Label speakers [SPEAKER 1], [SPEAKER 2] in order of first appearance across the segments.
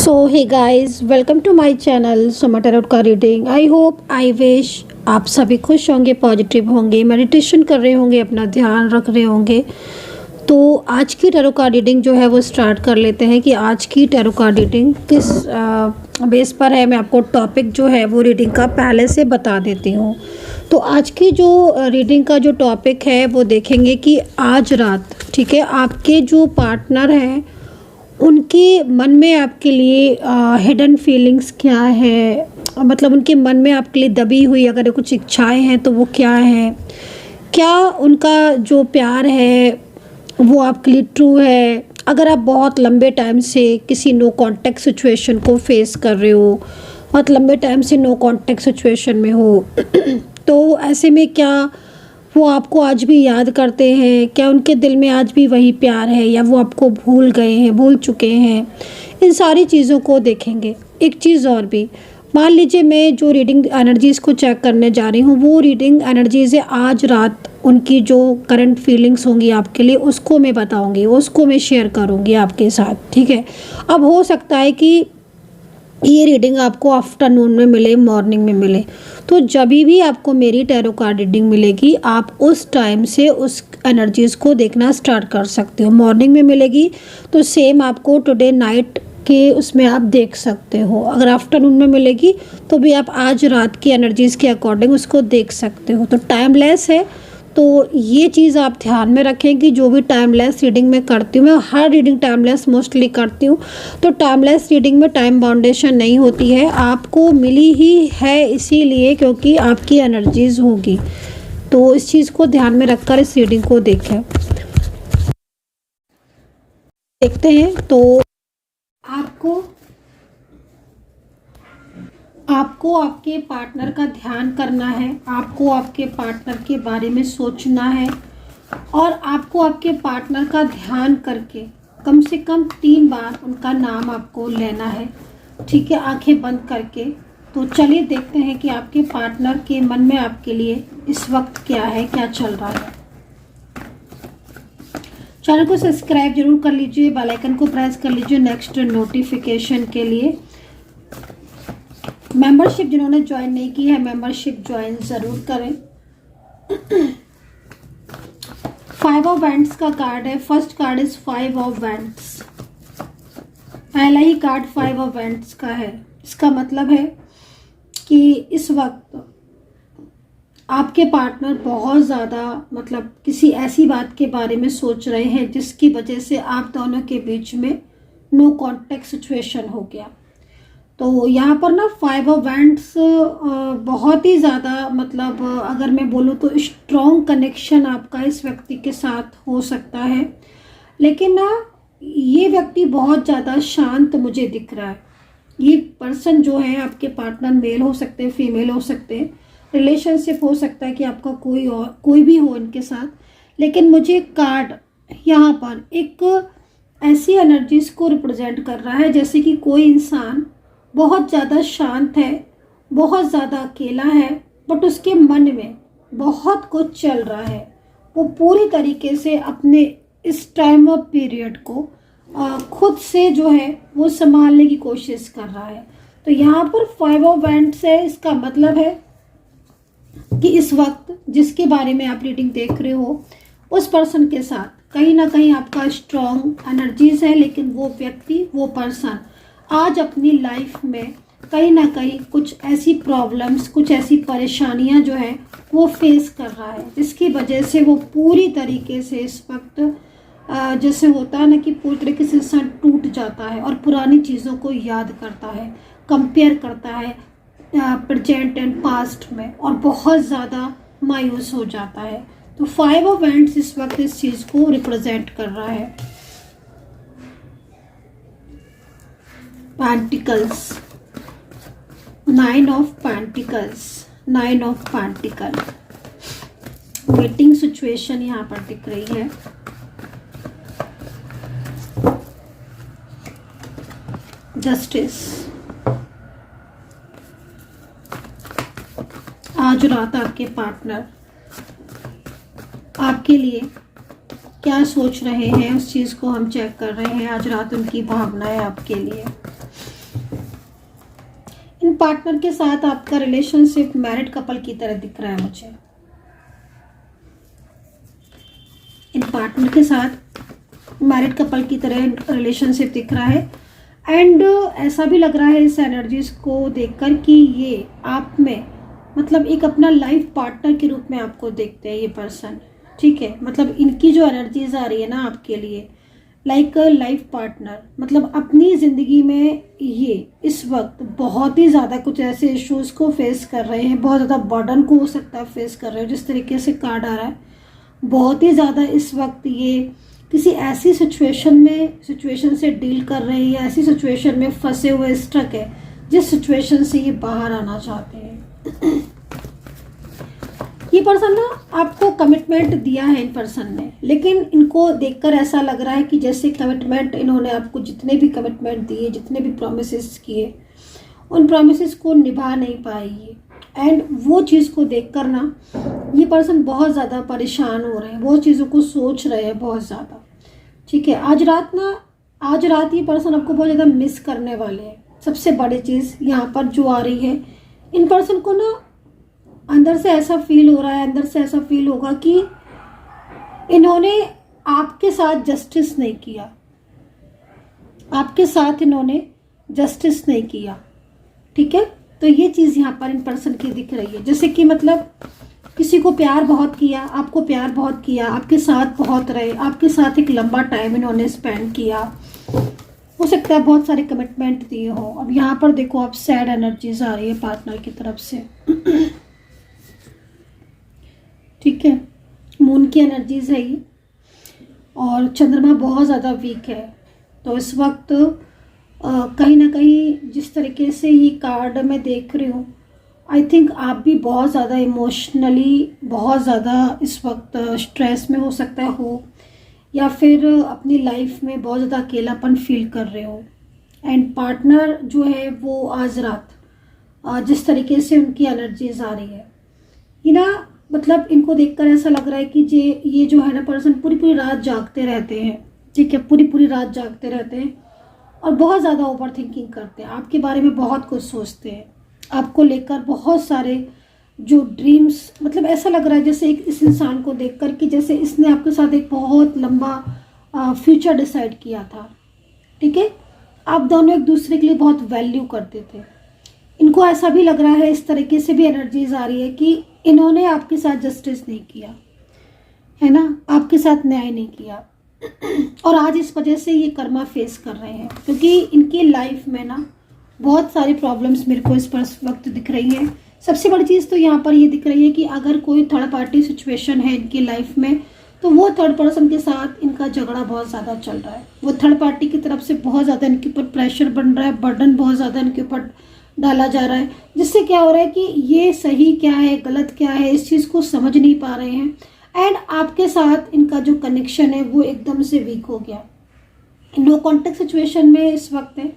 [SPEAKER 1] So hey guys, welcome to my channel Soma tarot का reading. I hope I wish आप सभी खुश होंगे, पॉजिटिव होंगे, मेडिटेशन कर रहे होंगे, अपना ध्यान रख रहे होंगे। तो आज की टैरो कार्ड रीडिंग जो है वो स्टार्ट कर लेते हैं कि आज की टैरो कार्ड रीडिंग किस बेस पर है। मैं आपको टॉपिक जो है वो रीडिंग का पहले से बता देती हूँ। तो आज की जो रीडिंग का जो टॉपिक है वो देखेंगे कि आज रात, ठीक है, आपके जो पार्टनर हैं उनके मन में आपके लिए हिडन फीलिंग्स क्या है, मतलब उनके मन में आपके लिए दबी हुई अगर कुछ इच्छाएं हैं तो वो क्या है, क्या उनका जो प्यार है वो आपके लिए ट्रू है। अगर आप बहुत लंबे टाइम से किसी नो कांटेक्ट सिचुएशन को फेस कर रहे हो, बहुत लंबे टाइम से नो कांटेक्ट सिचुएशन में हो तो ऐसे में क्या वो आपको आज भी याद करते हैं, क्या उनके दिल में आज भी वही प्यार है या वो आपको भूल गए हैं, भूल चुके हैं। इन सारी चीज़ों को देखेंगे। एक चीज़ और भी, मान लीजिए मैं जो रीडिंग एनर्जीज़ को चेक करने जा रही हूँ वो रीडिंग एनर्जीज़ है आज रात, उनकी जो करंट फीलिंग्स होंगी आपके लिए उसको मैं बताऊँगी, उसको मैं शेयर करूँगी आपके साथ, ठीक है। अब हो सकता है कि ये रीडिंग आपको आफ्टरनून में मिले, मॉर्निंग में मिले, तो जब भी आपको मेरी टैरो कार्ड रीडिंग मिलेगी आप उस टाइम से उस एनर्जीज़ को देखना स्टार्ट कर सकते हो। मॉर्निंग में मिलेगी तो सेम आपको टुडे नाइट के उसमें आप देख सकते हो। अगर आफ्टरनून में मिलेगी तो भी आप आज रात की एनर्जीज़ के अकॉर्डिंग उसको देख सकते हो। तो टाइमलेस है, तो ये चीज़ आप ध्यान में रखें कि जो भी टाइमलेस रीडिंग मैं करती हूँ, मैं हर रीडिंग टाइमलेस मोस्टली करती हूँ, तो टाइमलेस रीडिंग में टाइम बाउंडेशन नहीं होती है। आपको मिली ही है इसीलिए क्योंकि आपकी एनर्जीज़ होगी, तो इस चीज़ को ध्यान में रखकर इस रीडिंग को देखें। देखते हैं तो आपको आपके पार्टनर का ध्यान करना है, आपको आपके पार्टनर के बारे में सोचना है और आपको आपके पार्टनर का ध्यान करके कम से कम 3 बार उनका नाम आपको लेना है, ठीक है, आंखें बंद करके। तो चलिए देखते हैं कि आपके पार्टनर के मन में आपके लिए इस वक्त क्या है, क्या चल रहा है। चैनल को सब्सक्राइब जरूर कर लीजिए, बेल आइकन को प्रेस कर लीजिए नेक्स्ट नोटिफिकेशन के लिए। मेंबरशिप जिन्होंने ज्वाइन नहीं की है, मेंबरशिप ज्वाइन ज़रूर करें। 5 ऑफ वैंड्स का कार्ड है। First card is 5 of wands. पहला ही कार्ड 5 ऑफ वैंड्स का है। इसका मतलब है कि इस वक्त आपके पार्टनर बहुत ज़्यादा, मतलब किसी ऐसी बात के बारे में सोच रहे हैं जिसकी वजह से आप दोनों के बीच में नो कॉन्टेक्ट सिचुएशन हो गया। तो यहाँ पर ना 5 ऑफ वैंड्स बहुत ही ज़्यादा, मतलब अगर मैं बोलूँ तो स्ट्रॉन्ग कनेक्शन आपका इस व्यक्ति के साथ हो सकता है, लेकिन ना ये व्यक्ति बहुत ज़्यादा शांत मुझे दिख रहा है। ये पर्सन जो है आपके पार्टनर मेल हो सकते हैं, फीमेल हो सकते हैं, रिलेशनशिप हो सकता है कि आपका कोई भी हो इनके साथ, लेकिन मुझे कार्ड यहाँ पर एक ऐसी एनर्जीज को रिप्रेजेंट कर रहा है जैसे कि कोई इंसान बहुत ज़्यादा शांत है, बहुत ज़्यादा अकेला है, बट उसके मन में बहुत कुछ चल रहा है। वो पूरी तरीके से अपने इस टाइम ऑफ पीरियड को खुद से जो है वो संभालने की कोशिश कर रहा है। तो यहाँ पर 5 ऑफ वैंड्स है। इसका मतलब है कि इस वक्त जिसके बारे में आप रीडिंग देख रहे हो उस पर्सन के साथ कहीं ना कहीं आपका स्ट्रॉन्ग एनर्जीज है, लेकिन वो व्यक्ति, वो पर्सन आज अपनी लाइफ में कहीं ना कहीं कुछ ऐसी प्रॉब्लम्स, कुछ ऐसी परेशानियां जो है वो फेस कर रहा है, जिसकी वजह से वो पूरी तरीके से इस वक्त जैसे होता है ना कि पूरी तरीके से इंसान टूट जाता है और पुरानी चीज़ों को याद करता है, कंपेयर करता है प्रेजेंट एंड पास्ट में, और बहुत ज़्यादा मायूस हो जाता है। तो 5 ऑफ वैंड्स इस वक्त इस चीज़ को रिप्रेजेंट कर रहा है। Pentacles, 9 of pentacles, 9 of pentacle. Waiting situation यहाँ पर दिख रही है। जस्टिस। आज रात आपके पार्टनर आपके लिए क्या सोच रहे हैं उस चीज़ को हम चेक कर रहे हैं। आज रात उनकी भावनाएं आपके लिए। इन पार्टनर के साथ आपका रिलेशनशिप मैरिड कपल की तरह दिख रहा है मुझे। इन पार्टनर के साथ मैरिड कपल की तरह रिलेशनशिप दिख रहा है। एंड ऐसा भी लग रहा है इस एनर्जीज को देखकर कि ये आप में मतलब एक अपना लाइफ पार्टनर के रूप में आपको देखते हैं ये पर्सन, ठीक है। मतलब इनकी जो एनर्जीज आ रही है ना आपके लिए, लाइक लाइफ पार्टनर, मतलब अपनी ज़िंदगी में ये इस वक्त बहुत ही ज़्यादा कुछ ऐसे इश्यूज़ को फेस कर रहे हैं, बहुत ज़्यादा बर्डन को हो सकता है फेस कर रहे हो। जिस तरीके से कार्ड आ रहा है, बहुत ही ज़्यादा इस वक्त ये किसी ऐसी सिचुएशन से डील कर रहे हैं, या ऐसी सिचुएशन में फंसे हुए स्ट्रक है जिस सिचुएशन से ये बाहर आना चाहते हैं। ये पर्सन ना आपको कमिटमेंट दिया है इन पर्सन ने, लेकिन इनको देखकर ऐसा लग रहा है कि जैसे कमिटमेंट इन्होंने आपको जितने भी कमिटमेंट दिए, जितने भी प्रोमिसेस किए, उन प्रोमिसेस को निभा नहीं पाएगी। एंड वो चीज़ को देखकर ना ये पर्सन बहुत ज़्यादा परेशान हो रहे हैं, बहुत चीज़ों को सोच रहे हैं बहुत ज़्यादा, ठीक है। आज रात ये पर्सन आपको बहुत ज़्यादा मिस करने वाले हैं। सबसे बड़ी चीज़ यहाँ पर जो आ रही है, इन पर्सन को ना अंदर से ऐसा फील हो रहा है, अंदर से ऐसा फील होगा कि इन्होंने आपके साथ जस्टिस नहीं किया, आपके साथ इन्होंने जस्टिस नहीं किया, ठीक है। तो ये चीज़ यहाँ पर इन पर्सन की दिख रही है, जैसे कि मतलब किसी को प्यार बहुत किया, आपको प्यार बहुत किया, आपके साथ बहुत रहे, आपके साथ एक लंबा टाइम इन्होंने स्पेंड किया, हो सकता है बहुत सारे कमिटमेंट दिए हो। अब यहाँ पर देखो आप सैड एनर्जीज आ रही है पार्टनर की तरफ से, ठीक है। मून की एनर्जीज है ये, और चंद्रमा बहुत ज़्यादा वीक है। तो इस वक्त कहीं ना कहीं जिस तरीके से ये कार्ड मैं देख रही हूँ, आई थिंक आप भी बहुत ज़्यादा इमोशनली बहुत ज़्यादा इस वक्त स्ट्रेस में हो सकता हो, या फिर अपनी लाइफ में बहुत ज़्यादा अकेलापन फील कर रहे हो। एंड पार्टनर जो है वो आज रात जिस तरीके से उनकी एनर्जीज आ रही है, ये ना मतलब इनको देखकर ऐसा लग रहा है कि ये जो है ना पर्सन पूरी रात जागते रहते हैं, ठीक है। पूरी रात जागते रहते हैं और बहुत ज़्यादा ओवर थिंकिंग करते हैं, आपके बारे में बहुत कुछ सोचते हैं, आपको लेकर बहुत सारे जो ड्रीम्स, मतलब ऐसा लग रहा है जैसे इस इंसान को देखकर कि जैसे इसने आपके साथ एक बहुत लंबा फ्यूचर डिसाइड किया था, ठीक है। आप दोनों एक दूसरे के लिए बहुत वैल्यू करते थे। इनको ऐसा भी लग रहा है, इस तरीके से भी एनर्जीज आ रही है कि इन्होंने आपके साथ जस्टिस नहीं किया है ना, आपके साथ न्याय नहीं किया, और आज इस वजह से ये कर्मा फेस कर रहे हैं, क्योंकि इनकी लाइफ में ना बहुत सारी प्रॉब्लम्स मेरे को इस पर वक्त दिख रही है। सबसे बड़ी चीज़ तो यहाँ पर ये दिख रही है कि अगर कोई थर्ड पार्टी सिचुएशन है इनकी लाइफ में, तो वो थर्ड पर्सन के साथ इनका झगड़ा बहुत ज़्यादा चल रहा है। वो थर्ड पार्टी की तरफ से बहुत ज़्यादा इनके ऊपर प्रेशर बन रहा है, बर्डन बहुत ज़्यादा इनके ऊपर डाला जा रहा है, जिससे क्या हो रहा है कि ये सही क्या है गलत क्या है इस चीज़ को समझ नहीं पा रहे हैं। एंड आपके साथ इनका जो कनेक्शन है वो एकदम से वीक हो गया, नो कॉन्टेक्ट सिचुएशन में इस वक्त है।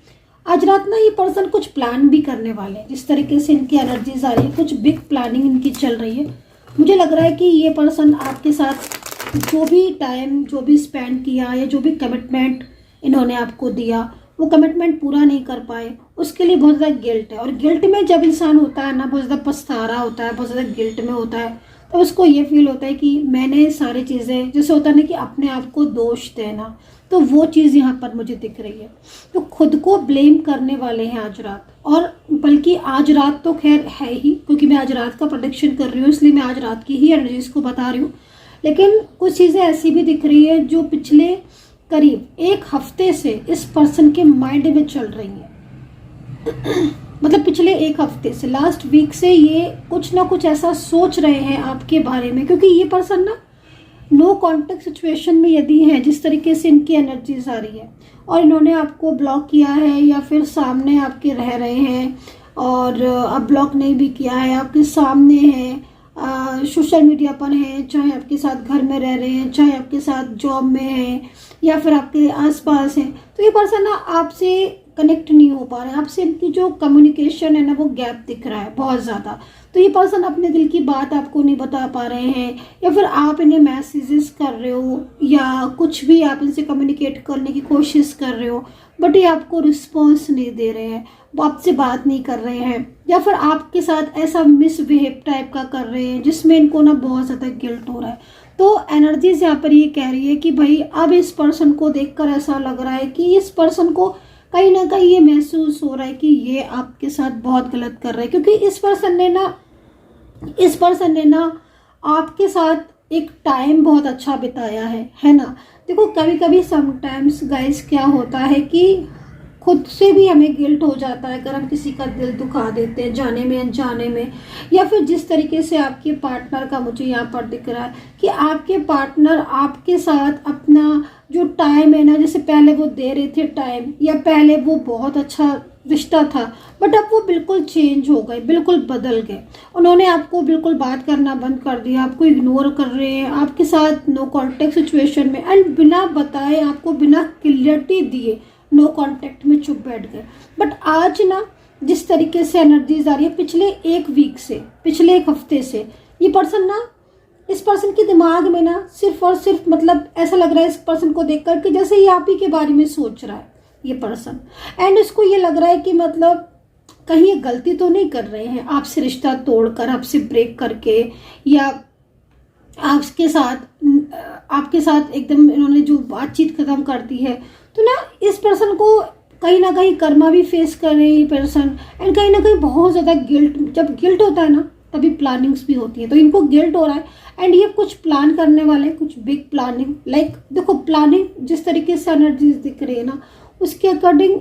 [SPEAKER 1] आज रात ना ये पर्सन कुछ प्लान भी करने वाले हैं, जिस तरीके से इनकी एनर्जीज आ रही है, कुछ बिग प्लानिंग इनकी चल रही है। मुझे लग रहा है कि ये पर्सन आपके साथ जो भी टाइम जो भी स्पेंड किया, या जो भी कमिटमेंट इन्होंने आपको दिया, वो कमिटमेंट पूरा नहीं कर पाए, उसके लिए बहुत ज़्यादा गिल्ट है। और गिल्ट में जब इंसान होता है ना, बहुत ज़्यादा पछता रहा होता है, बहुत ज़्यादा गिल्ट में होता है, तो उसको ये फील होता है कि मैंने सारी चीज़ें, जैसे होता है ना कि अपने आप को दोष देना, तो वो चीज़ यहाँ पर मुझे दिख रही है। तो खुद को ब्लेम करने वाले हैं आज रात, और बल्कि आज रात तो खैर है ही, क्योंकि मैं आज रात का प्रेडिक्शन कर रही हूँ, इसलिए मैं आज रात की ही एनर्जीज को बता रही हूँ। लेकिन कुछ चीज़ें ऐसी भी दिख रही है जो पिछले करीब एक हफ्ते से इस पर्सन के माइंड में चल रही है। मतलब पिछले एक हफ्ते से, लास्ट वीक से ये कुछ ना कुछ ऐसा सोच रहे हैं आपके बारे में, क्योंकि ये पर्सन ना नो कॉन्टेक्ट सिचुएशन में यदि है, जिस तरीके से इनकी एनर्जीज आ रही है, और इन्होंने आपको ब्लॉक किया है या फिर सामने आपके रह रहे हैं, और अब ब्लॉक नहीं भी किया है, आपके सामने है, सोशल मीडिया पर है, चाहे आपके साथ घर में रह रहे हैं, चाहे आपके साथ जॉब में है, या फिर आपके आसपास है, तो ये पर्सन ना आपसे कनेक्ट नहीं हो पा रहे हैं, आपसे इनकी जो कम्युनिकेशन है ना वो गैप दिख रहा है बहुत ज़्यादा। तो ये पर्सन अपने दिल की बात आपको नहीं बता पा रहे हैं, या फिर आप इन्हें मैसेजेस कर रहे हो या कुछ भी आप इनसे कम्युनिकेट करने की कोशिश कर रहे हो, बट ये आपको रिस्पॉन्स नहीं दे रहे हैं, वो आपसे बात नहीं कर रहे हैं, या फिर आपके साथ ऐसा मिसबिहेव टाइप का कर रहे हैं जिसमें इनको ना बहुत ज़्यादा गिल्ट हो रहा है। तो एनर्जीज यहाँ पर ये कह रही है कि भाई अब इस पर्सन को देखकर ऐसा लग रहा है कि इस पर्सन को कहीं ना कहीं ये महसूस हो रहा है कि ये आपके साथ बहुत गलत कर रहा है, क्योंकि इस पर्सन ने ना आपके साथ एक टाइम बहुत अच्छा बिताया है ना। देखो कभी कभी समटाइम्स गाइस क्या होता है कि खुद से भी हमें गिल्ट हो जाता है अगर हम किसी का दिल दुखा देते हैं जाने में अनजाने में, या फिर जिस तरीके से आपके पार्टनर का मुझे यहाँ पर दिख रहा है कि आपके पार्टनर आपके साथ अपना जो टाइम है ना, जैसे पहले वो दे रहे थे टाइम, या पहले वो बहुत अच्छा रिश्ता था, बट अब वो बिल्कुल चेंज हो गए, बिल्कुल बदल गए। उन्होंने आपको बिल्कुल बात करना बंद कर दिया, आपको इग्नोर कर रहे हैं, आपके साथ नो कॉन्टेक्ट सिचुएशन में, एंड बिना बताए आपको बिना क्लियरिटी दिए नो कॉन्टेक्ट में चुप बैठ गए। बट आज ना जिस तरीके से एनर्जीज आ रही है पिछले एक वीक से, पिछले एक हफ्ते से, ये पर्सन ना, इस पर्सन के दिमाग में ना सिर्फ और सिर्फ मतलब ऐसा लग रहा है इस पर्सन को देखकर कि जैसे ये आप ही के बारे में सोच रहा है ये पर्सन, एंड इसको ये लग रहा है कि मतलब कहीं ये गलती तो नहीं कर रहे हैं आपसे रिश्ता तोड़कर, आपसे ब्रेक करके, या आपके साथ एकदम इन्होंने जो बातचीत खत्म कर दी है। तो ना इस पर्सन को कहीं ना कहीं कर्मा भी फेस कर रहे हैं ये पर्सन, एंड कहीं ना कहीं बहुत ज़्यादा गिल्ट, जब गिल्ट होता है ना तभी प्लानिंग्स भी होती है, तो इनको गिल्ट हो रहा है, एंड ये कुछ प्लान करने वाले, कुछ बिग प्लानिंग, लाइक देखो प्लानिंग जिस तरीके से एनर्जीज दिख रही है ना उसके अकॉर्डिंग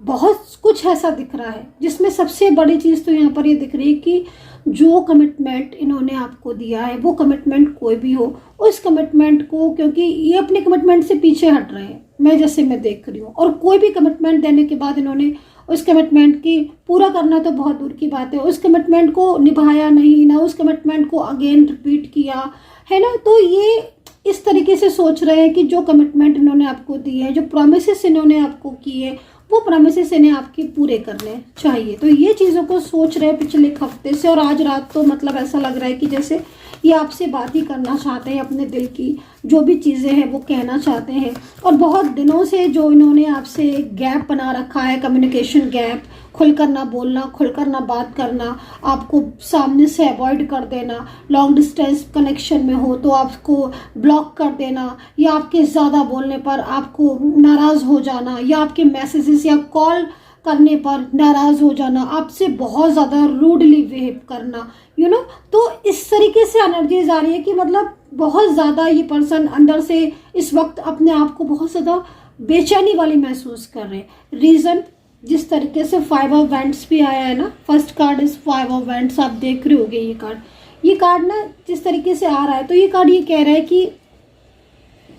[SPEAKER 1] बहुत कुछ ऐसा दिख रहा है, जिसमें सबसे बड़ी चीज़ तो यहाँ पर ये दिख रही है कि जो कमिटमेंट इन्होंने आपको दिया है वो कमिटमेंट कोई भी हो, उस कमिटमेंट को, क्योंकि ये अपने कमिटमेंट से पीछे हट रहे हैं, मैं देख रही हूँ, और कोई भी कमिटमेंट देने के बाद इन्होंने उस कमिटमेंट की पूरा करना तो बहुत दूर की बात है, उस कमिटमेंट को निभाया नहीं, ना उस कमिटमेंट को अगेन रिपीट किया है ना। तो ये इस तरीके से सोच रहे हैं कि जो कमिटमेंट इन्होंने आपको दी है, जो प्रोमिसेस इन्होंने आपको किए, वो प्रोमिसेस इन्हें आपके पूरे करने चाहिए। तो ये चीज़ों को सोच रहे हैं पिछले एक हफ्ते से, और आज रात तो मतलब ऐसा लग रहा है कि जैसे ये आपसे बात ही करना चाहते हैं, अपने दिल की जो भी चीज़ें हैं वो कहना चाहते हैं। और बहुत दिनों से जो इन्होंने आपसे गैप बना रखा है, कम्युनिकेशन गैप, खुलकर ना बोलना, खुलकर ना बात करना, आपको सामने से अवॉइड कर देना, लॉन्ग डिस्टेंस कनेक्शन में हो तो आपको ब्लॉक कर देना, या आपके ज़्यादा बोलने पर आपको नाराज़ हो जाना, या आपके मैसेजेस या कॉल करने पर नाराज़ हो जाना, आपसे बहुत ज़्यादा रूडली बिहेव करना, तो इस तरीके से एनर्जीज आ रही है कि मतलब बहुत ज़्यादा ये पर्सन अंदर से इस वक्त अपने आप को बहुत ज़्यादा बेचैनी वाली महसूस कर रहे हैं। रीज़न जिस तरीके से 5 ऑफ वैंड्स भी आया है ना, first card is 5 of wands, आप देख रहे होगे ये कार्ड ना जिस तरीके से आ रहा है, तो ये कार्ड ये कह रहा है कि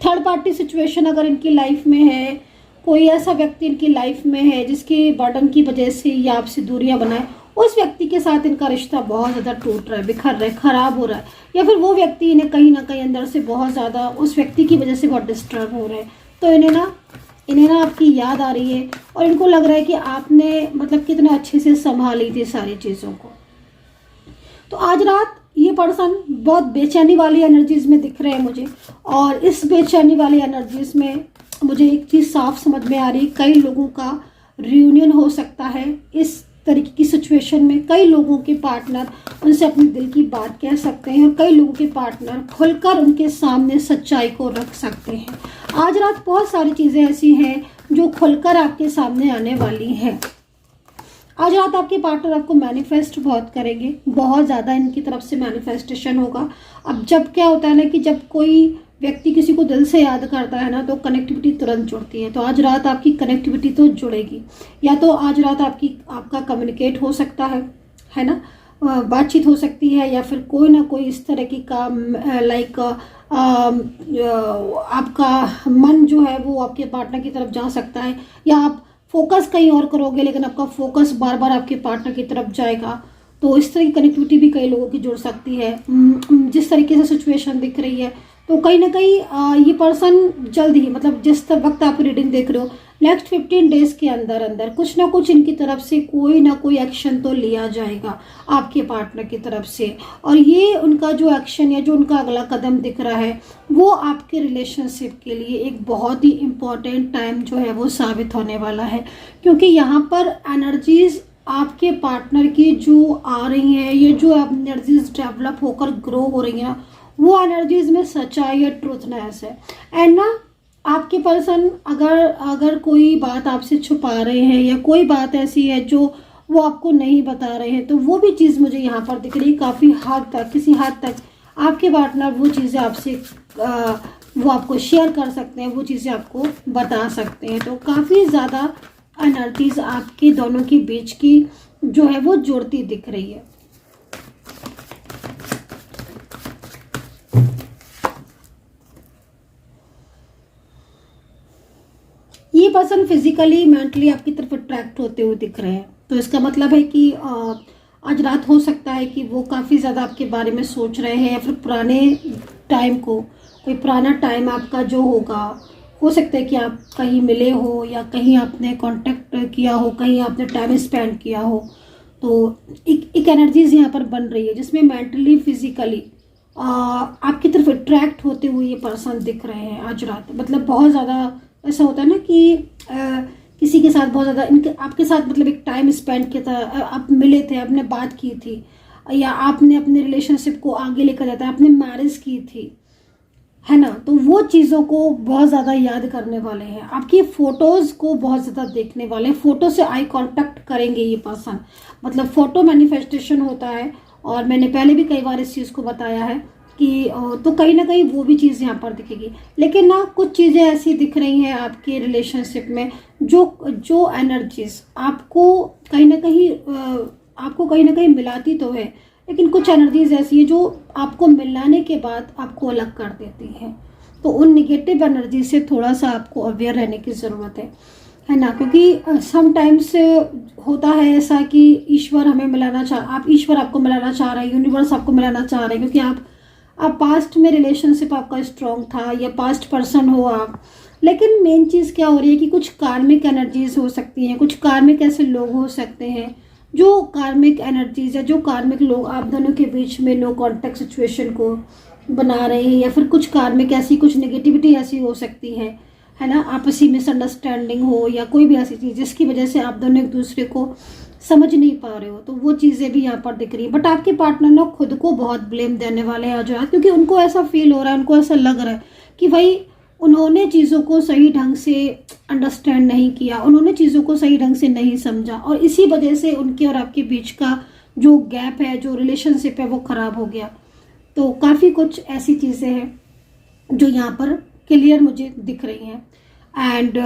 [SPEAKER 1] थर्ड पार्टी सिचुएशन अगर इनकी लाइफ में है, कोई ऐसा व्यक्ति इनकी लाइफ में है जिसकी बर्डन की वजह से या आपसे दूरियां बनाए, उस व्यक्ति के साथ इनका रिश्ता बहुत ज़्यादा टूट रहा है, बिखर रहा है, ख़राब हो रहा है, या फिर वो व्यक्ति इन्हें कहीं ना कहीं अंदर से बहुत ज़्यादा उस व्यक्ति की वजह से बहुत डिस्टर्ब हो रहे हैं। तो इन्हें ना आपकी याद आ रही है, और इनको लग रहा है कि आपने मतलब कितना अच्छे से संभाली थी सारी चीज़ों को। तो आज रात ये पर्सन बहुत बेचैनी वाली एनर्जीज में दिख रहे हैं मुझे, और इस बेचैनी वाली एनर्जीज में मुझे एक चीज़ साफ समझ में आ रही है, कई लोगों का रियूनियन हो सकता है इस तरीके की सिचुएशन में। कई लोगों के पार्टनर उनसे अपने दिल की बात कह सकते हैं, और कई लोगों के पार्टनर खुलकर उनके सामने सच्चाई को रख सकते हैं। आज रात बहुत सारी चीज़ें ऐसी हैं जो खुलकर आपके सामने आने वाली हैं। आज रात आपके पार्टनर आपको मैनिफेस्ट बहुत करेंगे, बहुत ज़्यादा इनकी तरफ से मैनिफेस्टेशन होगा। अब जब क्या होता है ना कि जब कोई व्यक्ति किसी को दिल से याद करता है ना तो कनेक्टिविटी तुरंत जुड़ती है। तो आज रात आपकी कनेक्टिविटी तो जुड़ेगी, या तो आज रात आपका कम्युनिकेट हो सकता है ना, बातचीत हो सकती है, या फिर कोई ना कोई इस तरह की काम लाइक आपका मन जो है वो आपके पार्टनर की तरफ जा सकता है, या आप फोकस कहीं और करोगे लेकिन आपका फोकस बार बार आपके पार्टनर की तरफ जाएगा। तो इस तरह की कनेक्टिविटी भी कई लोगों की जुड़ सकती है। जिस तरीके से सिचुएशन दिख रही है तो कहीं ना कहीं ये पर्सन जल्द ही, मतलब जिस वक्त आप रीडिंग देख रहे हो, नेक्स्ट 15 डेज के अंदर अंदर कुछ ना कुछ इनकी तरफ से कोई ना कोई एक्शन तो लिया जाएगा आपके पार्टनर की तरफ से। और ये उनका जो एक्शन या जो उनका अगला कदम दिख रहा है वो आपके रिलेशनशिप के लिए एक बहुत ही इम्पॉर्टेंट टाइम जो है वो साबित होने वाला है। क्योंकि यहाँ पर एनर्जीज आपके पार्टनर की जो आ रही हैं, ये जो एनर्जीज डेवलप होकर ग्रो हो रही हैं ना, वो एनर्जीज में सच्चाई या ट्रूथनेस है। एंड ना आपके पर्सन अगर कोई बात आपसे छुपा रहे हैं या कोई बात ऐसी है जो वो आपको नहीं बता रहे हैं, तो वो भी चीज़ मुझे यहाँ पर दिख रही है। काफ़ी हद तक, किसी हद तक आपके पार्टनर वो चीज़ें आपसे वो आपको शेयर कर सकते हैं, वो चीज़ें आपको बता सकते हैं। तो काफ़ी ज़्यादा एनर्जीज आपके दोनों के बीच की जो है वो जुड़ती दिख रही है। ये पर्सन फिजिकली मेंटली आपकी तरफ अट्रैक्ट होते हुए दिख रहे हैं। तो इसका मतलब है कि आज रात हो सकता है कि वो काफ़ी ज़्यादा आपके बारे में सोच रहे हैं, या फिर पुराने टाइम को, कोई पुराना टाइम आपका जो होगा, हो सकता है कि आप कहीं मिले हो या कहीं आपने कांटेक्ट किया हो, कहीं आपने टाइम स्पेंड किया हो। तो एक एनर्जीज यहाँ पर बन रही है जिसमें मेंटली फिजिकली आपकी तरफ अट्रैक्ट होते हुए ये पर्सन दिख रहे हैं आज रात। मतलब बहुत ज़्यादा ऐसा होता है ना कि किसी के साथ बहुत ज़्यादा इनके आपके साथ मतलब एक टाइम स्पेंड किया था, आप मिले थे, आपने बात की थी, या आपने अपने रिलेशनशिप को आगे लेकर जाता है, आपने मैरिज की थी, है ना। तो वो चीज़ों को बहुत ज़्यादा याद करने वाले हैं, आपकी फ़ोटोज़ को बहुत ज़्यादा देखने वाले हैं, फ़ोटो से आई कांटेक्ट करेंगे ये पर्सन। मतलब फ़ोटो मैनिफेस्टेशन होता है, और मैंने पहले भी कई बार इस चीज़ को बताया है कि तो कहीं ना कहीं वो भी चीज़ यहाँ पर दिखेगी। लेकिन ना कुछ चीज़ें ऐसी दिख रही हैं आपके रिलेशनशिप में जो एनर्जीज आपको कहीं ना कहीं मिलाती तो है, लेकिन कुछ एनर्जीज ऐसी है जो आपको मिलाने के बाद आपको अलग कर देती हैं। तो उन निगेटिव एनर्जी से थोड़ा सा आपको अवेयर रहने की ज़रूरत है ना। क्योंकि समटाइम्स होता है ऐसा कि ईश्वर हमें ईश्वर आपको मिलाना चाह रहा है, यूनिवर्स आपको मिलाना चाह रहा है, क्योंकि आप पास्ट में रिलेशनशिप आपका स्ट्रॉन्ग था, या पास्ट पर्सन हो आप। लेकिन मेन चीज़ क्या हो रही है कि कुछ कार्मिक एनर्जीज हो सकती हैं, कुछ कार्मिक ऐसे लोग हो सकते हैं जो कार्मिक एनर्जीज या जो कार्मिक लोग आप दोनों के बीच में नो कॉन्टेक्ट सिचुएशन को बना रहे हैं, या फिर कुछ कार्मिक ऐसी कुछ नेगेटिविटी ऐसी हो सकती है ना, आपसी मिसअंडरस्टैंडिंग हो, या कोई भी ऐसी चीज़ जिसकी वजह से आप दोनों एक दूसरे को समझ नहीं पा रहे हो। तो वो चीज़ें भी यहाँ पर दिख रही है। बट आपके पार्टनर ना खुद को बहुत ब्लेम देने वाले हैं आज रात, क्योंकि उनको ऐसा फील हो रहा है, उनको ऐसा लग रहा है कि भाई उन्होंने चीज़ों को सही ढंग से अंडरस्टैंड नहीं किया, उन्होंने चीज़ों को सही ढंग से नहीं समझा, और इसी वजह से उनके और आपके बीच का जो गैप है, जो रिलेशनशिप है, वो ख़राब हो गया। तो काफ़ी कुछ ऐसी चीज़ें हैं जो यहाँ पर क्लियर मुझे दिख रही हैं। एंड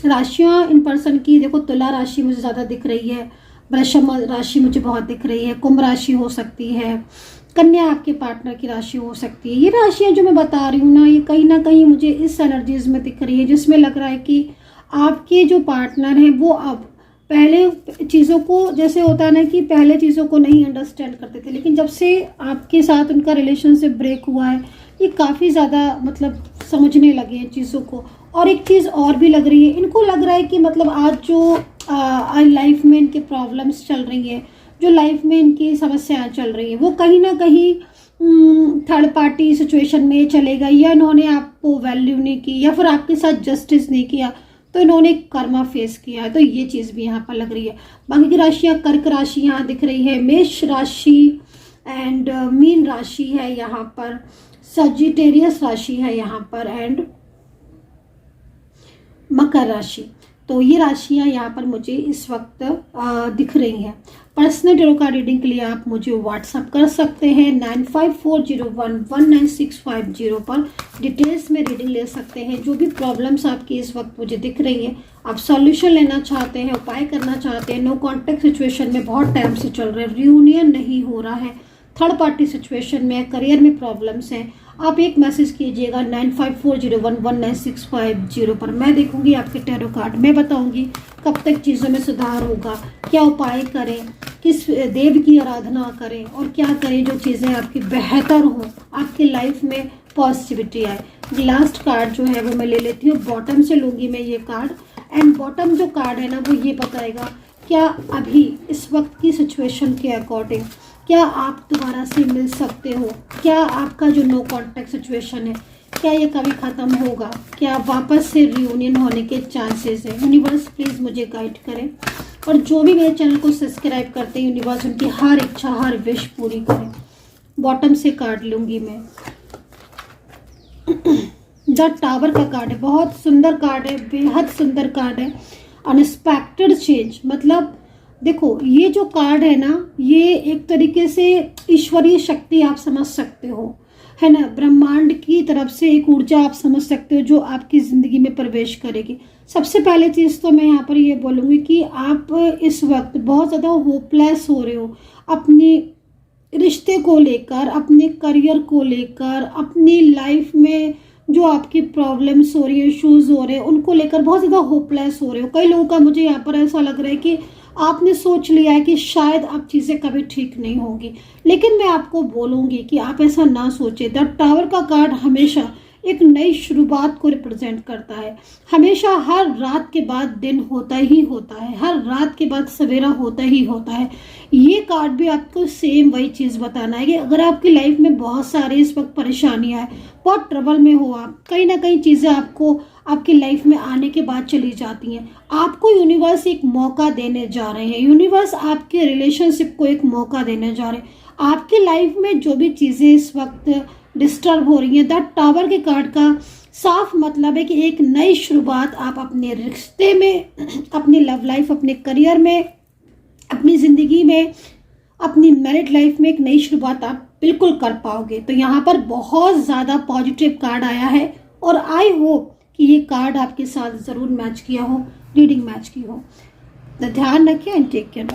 [SPEAKER 1] राशियाँ इन पर्सन की देखो, तुला राशि मुझे ज़्यादा दिख रही है, वृषभ राशि मुझे बहुत दिख रही है, कुंभ राशि हो सकती है, कन्या आपके पार्टनर की राशि हो सकती है। ये राशियाँ जो मैं बता रही हूँ ना, ये कहीं ना कहीं मुझे इस एनर्जीज में दिख रही है जिसमें लग रहा है कि आपके जो पार्टनर हैं वो अब पहले चीज़ों को, जैसे होता है ना कि पहले चीज़ों को नहीं अंडरस्टैंड करते थे, लेकिन जब से आपके साथ उनका रिलेशनशिप ब्रेक हुआ है, ये काफ़ी ज़्यादा मतलब समझने लगे हैं चीज़ों को। और एक चीज़ और भी लग रही है, इनको लग रहा है कि मतलब आज जो लाइफ में इनके प्रॉब्लम्स चल रही हैं, जो लाइफ में इनकी समस्याएं चल रही हैं, वो कहीं ना कहीं थर्ड पार्टी सिचुएशन में चले गई, या इन्होंने आपको वैल्यू नहीं की, या फिर आपके साथ जस्टिस नहीं किया, तो इन्होंने कर्मा फेस किया है। तो ये चीज़ भी यहाँ पर लग रही है। बाकी की राशियाँ, कर्क राशि यहाँ दिख रही है, मेष राशि एंड मीन राशि है यहाँ पर, सजिटेरियस राशि है यहाँ पर, एंड मकर राशि। तो ये राशियाँ यहाँ पर मुझे इस वक्त दिख रही हैं। पर्सनल टैरो कार्ड रीडिंग के लिए आप मुझे व्हाट्सअप कर सकते हैं 9540119650 पर, डिटेल्स में रीडिंग ले सकते हैं। जो भी प्रॉब्लम्स आपकी इस वक्त मुझे दिख रही हैं, आप सॉल्यूशन लेना चाहते हैं, उपाय करना चाहते हैं, नो कॉन्टैक्ट सिचुएशन में बहुत टाइम से चल रहे, रियूनियन नहीं हो रहा है, थर्ड पार्टी सिचुएशन में, करियर में प्रॉब्लम्स हैं, आप एक मैसेज कीजिएगा 9540119650 पर। मैं देखूंगी आपके टैरो कार्ड, मैं बताऊंगी कब तक चीज़ों में सुधार होगा, क्या उपाय करें, किस देव की आराधना करें, और क्या करें जो चीज़ें आपकी बेहतर हों, आपकी लाइफ में पॉजिटिविटी आए। लास्ट कार्ड जो है वो मैं ले लेती हूँ, बॉटम से लूँगी मैं ये कार्ड, एंड बॉटम जो कार्ड है ना वो ये बताएगा क्या अभी इस वक्त की सिचुएशन के अकॉर्डिंग क्या आप दोबारा से मिल सकते हो, क्या आपका जो नो कॉन्टैक्ट सिचुएशन है क्या ये कभी ख़त्म होगा, क्या वापस से रियूनियन होने के चांसेस है। यूनिवर्स प्लीज़ मुझे गाइड करें, और जो भी मेरे चैनल को सब्सक्राइब करते हैं यूनिवर्स उनकी हर इच्छा हर विश पूरी करें। बॉटम से कार्ड लूँगी मैं। द टावर का कार्ड है, बहुत सुंदर कार्ड है, बेहद सुंदर कार्ड है। अनएक्सपेक्टेड चेंज, मतलब देखो ये जो कार्ड है ना ये एक तरीके से ईश्वरीय शक्ति आप समझ सकते हो, है ना, ब्रह्मांड की तरफ से एक ऊर्जा आप समझ सकते हो जो आपकी ज़िंदगी में प्रवेश करेगी। सबसे पहले चीज़ तो मैं यहाँ पर ये बोलूँगी कि आप इस वक्त बहुत ज़्यादा होपलेस हो रहे हो अपनी रिश्ते को लेकर, अपने करियर को लेकर, अपनी लाइफ में जो आपकी प्रॉब्लम्स हो रही है, इश्यूज़ हो रहे हैं उनको लेकर बहुत ज़्यादा होपलेस हो रहे हो। कई लोगों का मुझे यहाँ पर ऐसा लग रहा है कि आपने सोच लिया है कि शायद अब चीज़ें कभी ठीक नहीं होंगी, लेकिन मैं आपको बोलूँगी कि आप ऐसा ना सोचें। द टावर का कार्ड हमेशा एक नई शुरुआत को रिप्रेजेंट करता है। हमेशा हर रात के बाद दिन होता ही होता है, हर रात के बाद सवेरा होता ही होता है। ये कार्ड भी आपको सेम वही चीज़ बताना है कि अगर आपकी लाइफ में बहुत सारी इस वक्त परेशानियां हैं, बहुत ट्रबल में हो आप, कहीं ना कहीं चीज़ें आपको आपकी लाइफ में आने के बाद चली जाती हैं, आपको यूनिवर्स एक मौका देने जा रहे हैं। यूनिवर्स आपके रिलेशनशिप को एक मौका देने जा रहे हैं। आपकी लाइफ में जो भी चीज़ें इस वक्त डिस्टर्ब हो रही हैं, द टावर के कार्ड का साफ मतलब है कि एक नई शुरुआत आप अपने रिश्ते में, अपनी लव लाइफ, अपने करियर में, अपनी ज़िंदगी में, अपनी मैरिड लाइफ में एक नई शुरुआत आप बिल्कुल कर पाओगे। तो यहाँ पर बहुत ज़्यादा पॉजिटिव कार्ड आया है और आई होप कि ये कार्ड आपके साथ ज़रूर मैच किया हो, रीडिंग मैच की हो। तो ध्यान रखिए एंड टेक केयर।